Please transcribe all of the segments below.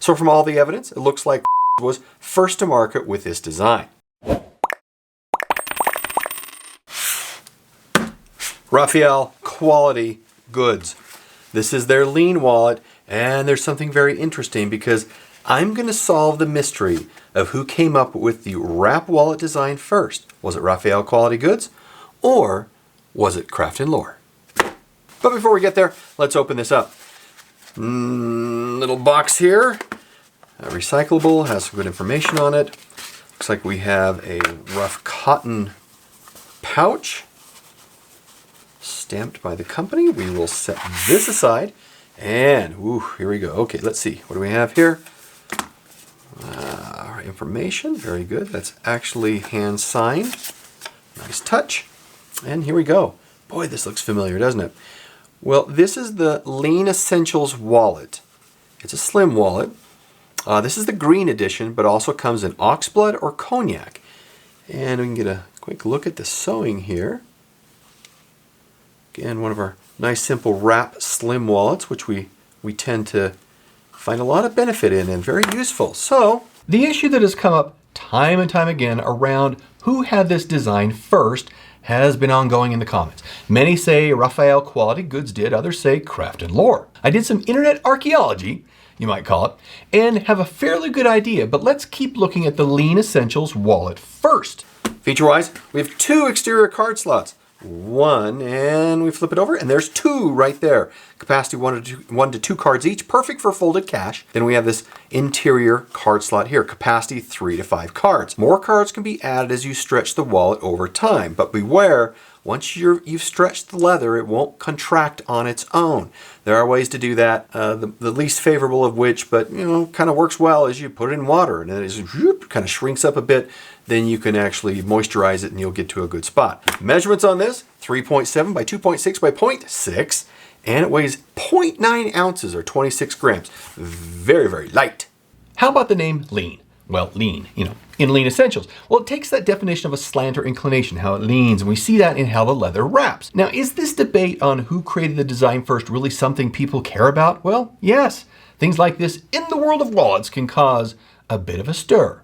So from all the evidence, it looks like was first to market with this design. Raphael Quality Goods. This is their lean wallet, and there's something very interesting because I'm going to solve the mystery of who came up with the wrap wallet design first. Was it Raphael Quality Goods, or was it Craft & Lore? But before we get there, let's open this up. Little box here, recyclable, has some good information on it. Looks like we have a rough cotton pouch stamped by the company. We will set this aside, and here we go. Okay, let's see. What do we have here? Information, very good. That's actually hand signed. Nice touch. And here we go. Boy, this looks familiar, doesn't it? Well, this is the Lean Essentials wallet. It's a slim wallet. This is the green edition, but also comes in oxblood or cognac. And we can get a quick look at the sewing here. Again, one of our nice simple wrap slim wallets, which we tend to find a lot of benefit in and very useful. So, the issue that has come up time and time again around who had this design first has been ongoing in the comments. Many say Raphael Quality Goods did, others say Craft & Lore. I did some internet archaeology, you might call it, and have a fairly good idea, but let's keep looking at the Lean Essentials wallet first. Feature-wise, we have two exterior card slots. One, and we flip it over, and there's two right there. Capacity one to two cards each, perfect for folded cash. Then we have this interior card slot here, capacity 3 to 5 cards. More cards can be added as you stretch the wallet over time, but beware, once you've stretched the leather, it won't contract on its own. There are ways to do that, the least favorable of which, but kind of works well, is you put it in water, and then it kind of shrinks up a bit. Then you can actually moisturize it and you'll get to a good spot. Measurements on this, 3.7 by 2.6 by 0.6, and it weighs 0.9 ounces or 26 grams. Very, very light. How about the name Lean? Well, lean, in Lean Essentials. Well, it takes that definition of a slant or inclination, how it leans, and we see that in how the leather wraps. Now, is this debate on who created the design first really something people care about? Well, yes. Things like this in the world of wallets can cause a bit of a stir.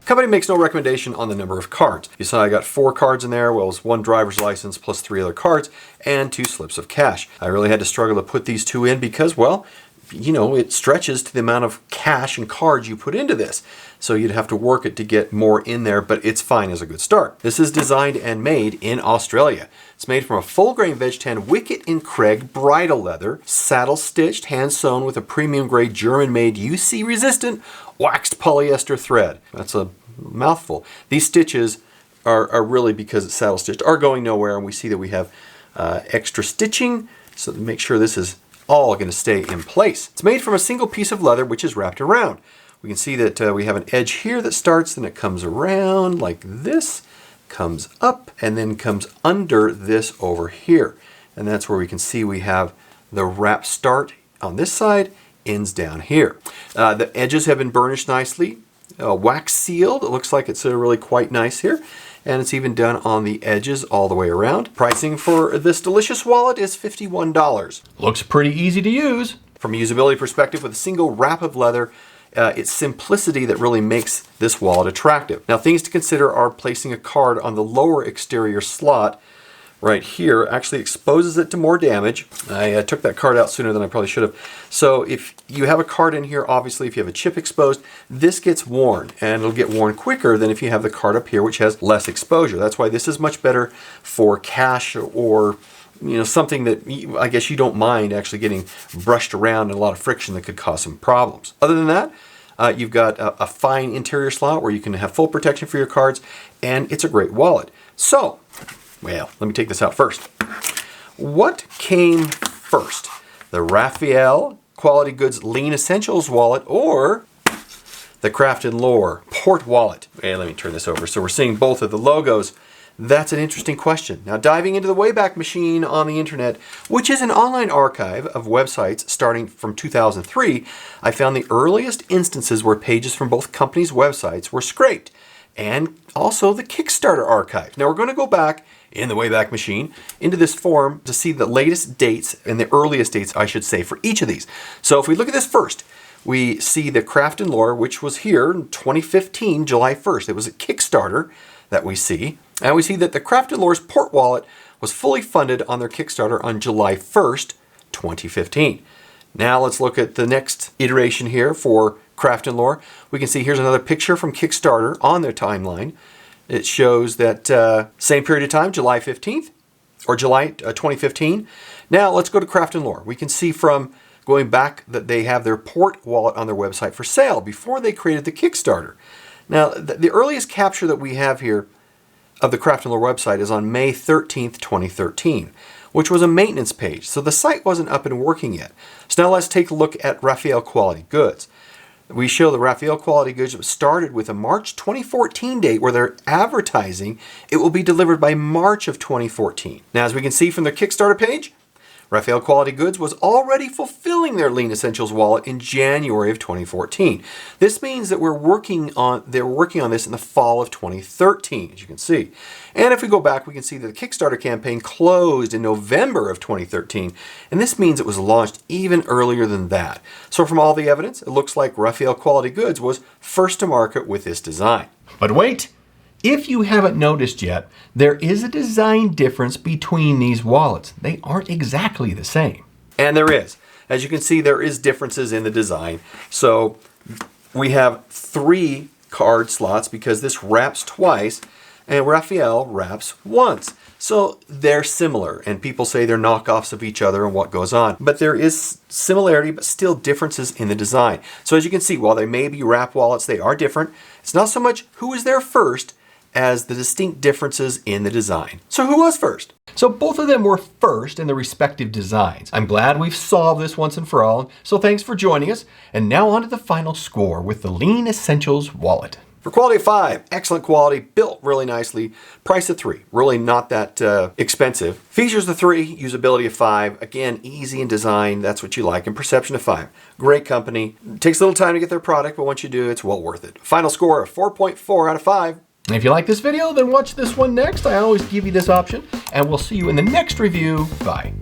Company makes no recommendation on the number of cards. You saw I got 4 cards in there, well, it's 1 driver's license plus 3 other cards and 2 slips of cash. I really had to struggle to put these 2 in because, well, it stretches to the amount of cash and cards you put into this. So you'd have to work it to get more in there, but it's fine as a good start. This is designed and made in Australia. It's made from a full-grain veg tan Wicket and Craig bridle leather, saddle stitched, hand sewn with a premium grade German-made UC resistant waxed polyester thread. That's a mouthful. These stitches are really, because it's saddle stitched, are going nowhere, and we see that we have extra stitching, so to make sure this is all going to stay in place. It's made from a single piece of leather which is wrapped around. We can see that we have an edge here that starts, then it comes around like this, comes up, and then comes under this over here. And that's where we can see we have the wrap start on this side, ends down here. The edges have been burnished nicely, wax sealed. It looks like it's really quite nice here. And it's even done on the edges all the way around. Pricing for this delicious wallet is $51. Looks pretty easy to use. From a usability perspective, with a single wrap of leather, it's simplicity that really makes this wallet attractive. Now, things to consider are placing a card on the lower exterior slot right here actually exposes it to more damage. I took that card out sooner than I probably should have. So if you have a card in here, obviously if you have a chip exposed, this gets worn, and it'll get worn quicker than if you have the card up here, which has less exposure. That's why this is much better for cash or something that I guess you don't mind actually getting brushed around and a lot of friction that could cause some problems. Other than that, you've got a fine interior slot where you can have full protection for your cards, and it's a great wallet. So, well, let me take this out first. What came first? The Raphael Quality Goods Lean Essentials wallet or the Craft & Lore Port wallet? Okay, let me turn this over. So we're seeing both of the logos. That's an interesting question. Now, diving into the Wayback Machine on the internet, which is an online archive of websites starting from 2003, I found the earliest instances where pages from both companies' websites were scraped. and also the Kickstarter archive. Now we're going to go back in the Wayback Machine into this form to see the latest dates and the earliest dates, I should say, for each of these. So if we look at this first, we see the Craft and Lore, which was here in 2015, July 1st. It was a Kickstarter that we see. And we see that the Craft and Lore's port wallet was fully funded on their Kickstarter on July 1st, 2015. Now let's look at the next iteration here for Craft and Lore. We can see here's another picture from Kickstarter on their timeline. It shows that same period of time, July 15th, or July 2015. Now let's go to Craft and Lore. We can see from going back that they have their port wallet on their website for sale before they created the Kickstarter. Now the earliest capture that we have here of the Craft and Lore website is on May 13th, 2013, which was a maintenance page. So the site wasn't up and working yet. So now let's take a look at Raphael Quality Goods. We show the Raphael Quality Goods that started with a March 2014 date where they're advertising it will be delivered by March of 2014. Now, as we can see from their Kickstarter page, Raphael Quality Goods was already fulfilling their Lean Essentials wallet in January of 2014. This means that they're working on this in the fall of 2013, as you can see. And if we go back, we can see that the Kickstarter campaign closed in November of 2013, and this means it was launched even earlier than that. So from all the evidence, it looks like Raphael Quality Goods was first to market with this design. But wait! If you haven't noticed yet, there is a design difference between these wallets. They aren't exactly the same. And there is. As you can see, there is differences in the design. So we have 3 card slots because this wraps twice and Raphael wraps once. So they're similar, and people say they're knockoffs of each other and what goes on. But there is similarity, but still differences in the design. So as you can see, while they may be wrap wallets, they are different. It's not so much who was there first as the distinct differences in the design. So who was first? So both of them were first in their respective designs. I'm glad we've solved this once and for all. So thanks for joining us. And now on to the final score with the Lean Essentials wallet. For quality of 5, excellent quality, built really nicely. Price of 3, really not that expensive. Features of 3, usability of 5. Again, easy in design, that's what you like. And perception of 5. Great company. It takes a little time to get their product, but once you do, it's well worth it. Final score of 4.4 out of 5. And if you like this video, then watch this one next. I always give you this option, and we'll see you in the next review. Bye.